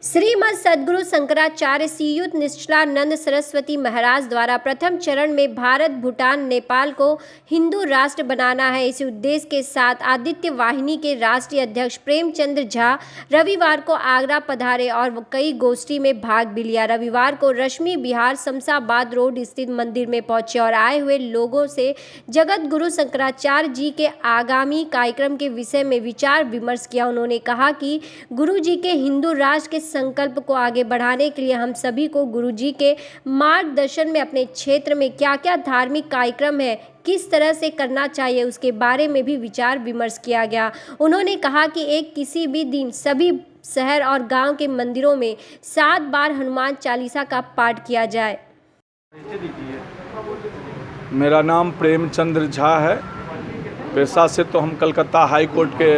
श्रीमद सद्गुरु शंकराचार्य श्रीयुत निश्चलानंद सरस्वती महाराज द्वारा प्रथम चरण में भारत, भूटान, नेपाल को हिंदू राष्ट्र बनाना है। इस उद्देश्य के साथ आदित्य वाहिनी के राष्ट्रीय अध्यक्ष प्रेमचंद्र झा रविवार को आगरा पधारे और कई गोष्ठी में भाग भी लिया। रविवार को रश्मि विहार शमशाबाद रोड स्थित मंदिर में पहुंचे और आए हुए लोगों से जगत गुरु शंकराचार्य जी के आगामी कार्यक्रम के विषय में विचार विमर्श किया। उन्होंने कहा कि गुरु जी के हिंदू राष्ट्र के संकल्प को आगे बढ़ाने के लिए हम सभी को गुरुजी के मार्गदर्शन में अपने क्षेत्र में क्या क्या धार्मिक कार्यक्रम है, किस तरह से करना चाहिए, उसके बारे में भी विचार विमर्श किया गया। उन्होंने कहा कि किसी भी दिन सभी शहर और गांव के मंदिरों में 7 बार हनुमान चालीसा का पाठ किया जाए। मेरा नाम प्रेमचंद्र झा है। पेशा से तो हम कलकत्ता हाई कोर्ट के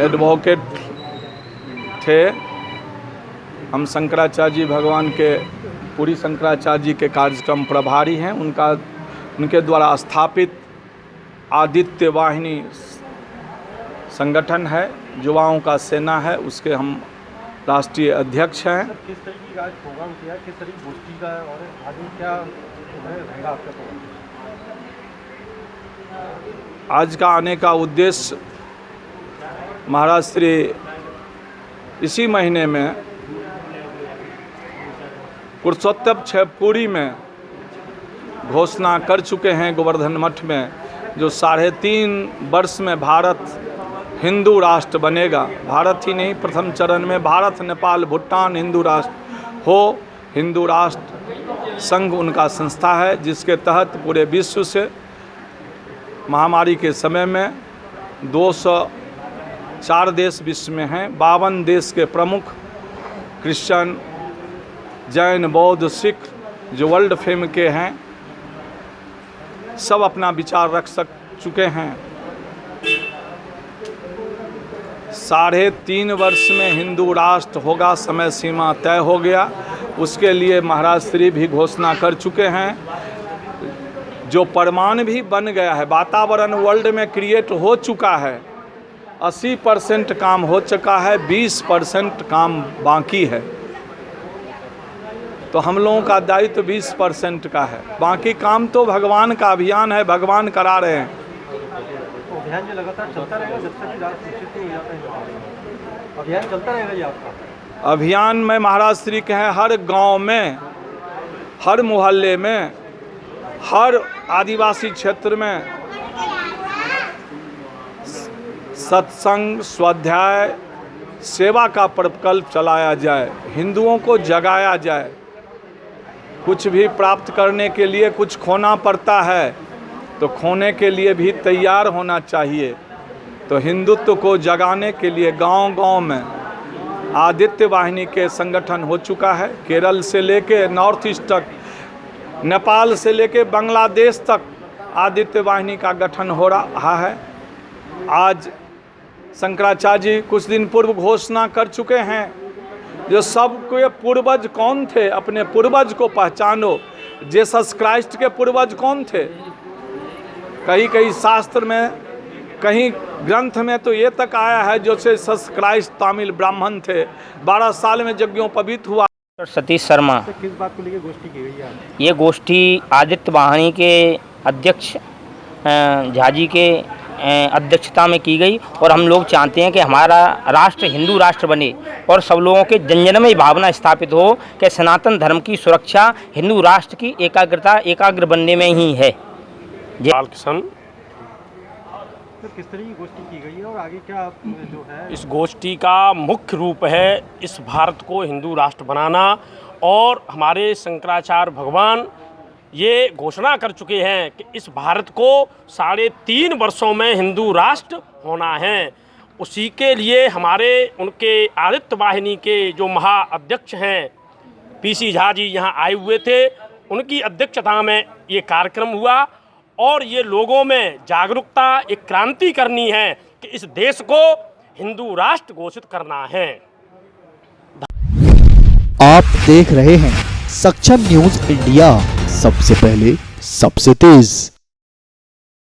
एडवोकेट थे। हम शंकराचार्य जी भगवान के पूरी शंकराचार्य जी के कार्यक्रम प्रभारी हैं। उनके द्वारा स्थापित आदित्य वाहिनी संगठन है, युवाओं का सेना है, उसके हम राष्ट्रीय अध्यक्ष हैं। किस तरह की आज प्रोग्राम किया, किस तरह की गोष्ठी का और आगे क्या रहेगा आपका प्रोग्राम? आज का आने का उद्देश्य महाराज श्री इसी महीने में पुरुषोत्तम छेवपुरी में घोषणा कर चुके हैं गोवर्धन मठ में, जो 3.5 वर्ष में भारत हिंदू राष्ट्र बनेगा। भारत ही नहीं, प्रथम चरण में भारत, नेपाल, भूटान हिंदू राष्ट्र हो। हिंदू राष्ट्र संघ उनका संस्था है, जिसके तहत पूरे विश्व से महामारी के समय में 204 देश विश्व में हैं। 52 देश के प्रमुख क्रिश्चियन, जैन, बौद्ध, सिख जो वर्ल्ड फेम के हैं, सब अपना विचार रख चुके हैं। 3.5 वर्ष में हिंदू राष्ट्र होगा, समय सीमा तय हो गया। उसके लिए महाराज श्री भी घोषणा कर चुके हैं, जो प्रमाण भी बन गया है। वातावरण वर्ल्ड में क्रिएट हो चुका है। 80% काम हो चुका है, 20% काम बाकी है। तो हम लोगों का दायित्व 20% का है, बाकी काम तो भगवान का अभियान है, भगवान करा रहे हैं। तो अभियान जो लगातार चलता रहेगा जब तक कि राष्ट्र निश्चित नहीं हो जाता है, अभियान चलता रहेगा ये आपका? अभियान में महाराज श्री के हैं, हर गांव में, हर मोहल्ले में, हर आदिवासी क्षेत्र में सत्संग, स्वाध्याय, सेवा का प्रकल्प चलाया जाए, हिंदुओं को जगाया जाए। कुछ भी प्राप्त करने के लिए कुछ खोना पड़ता है, तो खोने के लिए भी तैयार होना चाहिए। तो हिंदुत्व को जगाने के लिए गांव-गांव में आदित्य वाहिनी के संगठन हो चुका है। केरल से लेके नॉर्थ ईस्ट तक, नेपाल से लेके बांग्लादेश तक आदित्य वाहिनी का गठन हो रहा है। आज शंकराचार्य जी कुछ दिन पूर्व घोषणा कर चुके हैं, जो सबके पूर्वज कौन थे, अपने पूर्वज को पहचानो। जीसस क्राइस्ट के पूर्वज कौन थे? कहीं शास्त्र में, कहीं ग्रंथ में तो ये तक आया है, जो जीसस क्राइस्ट तमिल ब्राह्मण थे, 12 साल में यज्ञोपवीत हुआ। सतीश शर्मा। किस बात को लेकर गोष्ठी की गई है? ये गोष्ठी आदित्य वाहिनी के अध्यक्ष झा जी के अध्यक्षता में की गई, और हम लोग चाहते हैं कि हमारा राष्ट्र हिंदू राष्ट्र बने और सब लोगों के जन में भावना स्थापित हो कि सनातन धर्म की सुरक्षा हिंदू राष्ट्र की एकाग्र बनने में ही है। लाल किशन। तो किस तरह की गोष्ठी की गई है और आगे क्या जो है? इस गोष्ठी का मुख्य रूप है इस भारत को हिंदू राष्ट्र बनाना, और हमारे शंकराचार्य भगवान ये घोषणा कर चुके हैं कि इस भारत को 3.5 वर्षों में हिंदू राष्ट्र होना है। उसी के लिए हमारे उनके आदित्य वाहिनी के जो महाअध्यक्ष हैं पीसी झा जी यहाँ आए हुए थे, उनकी अध्यक्षता में ये कार्यक्रम हुआ, और ये लोगों में जागरूकता, एक क्रांति करनी है कि इस देश को हिंदू राष्ट्र घोषित करना है। आप देख रहे हैं सक्षम न्यूज इंडिया, सबसे पहले सबसे तेज।